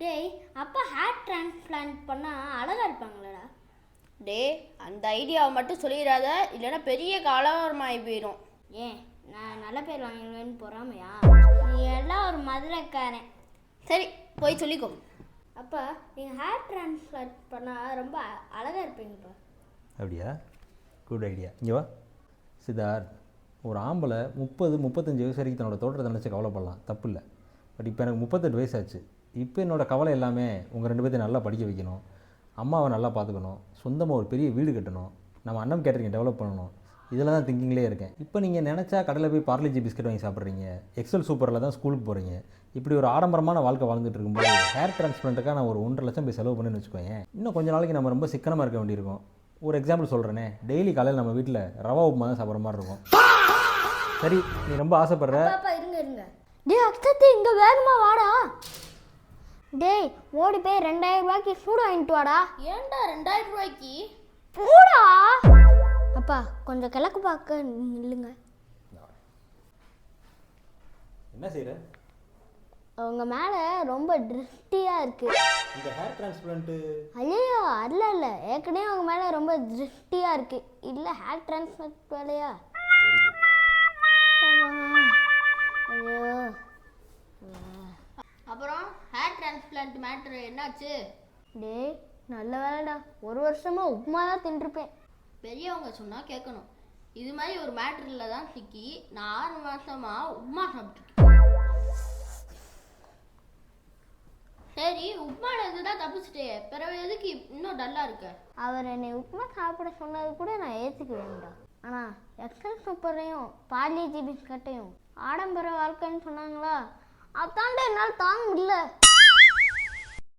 டேய், அப்பா hair transplant பண்ணால் அழகாக இருப்பாங்களடா? டே, அந்த ஐடியாவை மட்டும் சொல்லிடாத, இல்லைன்னா பெரிய கலவரமாகி போயிடும். ஏன் நான் நல்ல பேர் வாங்கிடுவேன்னு பொறாமையா? நீ எல்லாம் ஒரு மதுரைக்காரன். சரி, போய் சொல்லிக்கோ. அப்பா, நீங்கள் ஹேர் டிரான்ஸ்பிளான்ட் பண்ணால் ரொம்ப அழகாக இருப்பீங்கப்பா. அப்படியா? Good idea. இங்கே வா சித்தார்த். ஒரு ஆம்பளை 30-35 வயசு வரைக்கும் தன்னோட தோற்றத்தை நினச்சி கவலைப்படலாம், தப்பு இல்லை. பட் இப்போ எனக்கு 38 வயசாச்சு. இப்போ என்னோடய கவலை எல்லாமே உங்கள் 2 பேர்த்தையும் நல்லா படிக்க வைக்கணும், அம்மாவை நல்லா பார்த்துக்கணும், சொந்தமாக ஒரு பெரிய வீடு கட்டணும், நம்ம அண்ணன் கேட்டரிங் டெவலப் பண்ணணும். இதில் தான் திங்கிங்லேயே இருக்கேன். இப்போ நீங்கள் நினச்சா கடையில் போய் பார்லேஜி பிஸ்கட் வாங்கி சாப்பிட்றீங்க, எக்ஸல் சூப்பரில் தான் ஸ்கூலுக்கு போகிறீங்க. இப்படி ஒரு ஆடம்பரமான வாழ்க்கை வாழ்ந்துட்டு இருக்கும்போது ஹேர் டிரான்ஸ்பிளான்ட்டுக்காக நான் ஒரு 1.5 லட்சம் போய் செலவு பண்ணுன்னு வச்சுக்கோங்க. இன்னும் கொஞ்சம் நாளைக்கு நம்ம ரொம்ப சிக்கனமாக இருக்க வேண்டியிருக்கும். ஒரு எக்ஸாம்பிள் சொல்கிறேனே, டெய்லி காலையில் நம்ம வீட்டில் ரவா உப்புமா தான் சாப்பிட்ற மாதிரி இருக்கும். சரி, நீ ரொம்ப ஆசைப்படுற. இருங்க. டேய் அக்ஷத்து, இங்கே வேகமாக வாடா. டேய், ஓடி போய் 2000 ரூபாய்க்கு சூடு வாங்கிட்டு வாடா. ஏன்டா 2000 ரூபாய்க்கு? பூடா. அப்பா, கொஞ்சம் கிழக்கு பார்க்க இல்லைங்க. என்ன செய்கிற? அவங்க மேலே ரொம்ப திருஷ்டியாக இருக்குது. இந்த ஹேர் டிரான்ஸ்பிளான்ட்டு? ஐயோ, இல்லை ஏற்கனவே அவங்க மேலே ரொம்ப திருஷ்டியாக இருக்குது. இல்லை ஹேர் டிரான்ஸ்பிளான்ட் வேலையா? ஐயோ. அப்புறம் ஹேர் டிரான்ஸ்பிளான்ட் மேட்ரு என்னாச்சு? டேய், நல்ல வேலைடா, 1 வருஷமாக உப்புமா தான் தின்றுப்பேன். பெரியவங்க சொன்னால் கேட்கணும். இது மாதிரி ஒரு மேட்ரில் தான் சிக்கி நான் 6 மாதமாக உப்புமா சாப்பிட்ருக்கேன். சரி, உப்புமாவில் இதுதான் தப்பிச்சிட்டே, பிறகு எதுக்கு இன்னும் டல்லாக இருக்க? அவர் என்னை உப்புமா சாப்பிட சொன்னது கூட நான் ஏற்றுக்க வேண்டாம். ஆனால் எக்ஸல் சூப்பரையும் பார்லேஜி பிஸ்கட்டையும் ஆடம்பர வாழ்க்கைன்னு சொன்னாங்களா, அதாண்ட என்னால் தாங்க முடியல.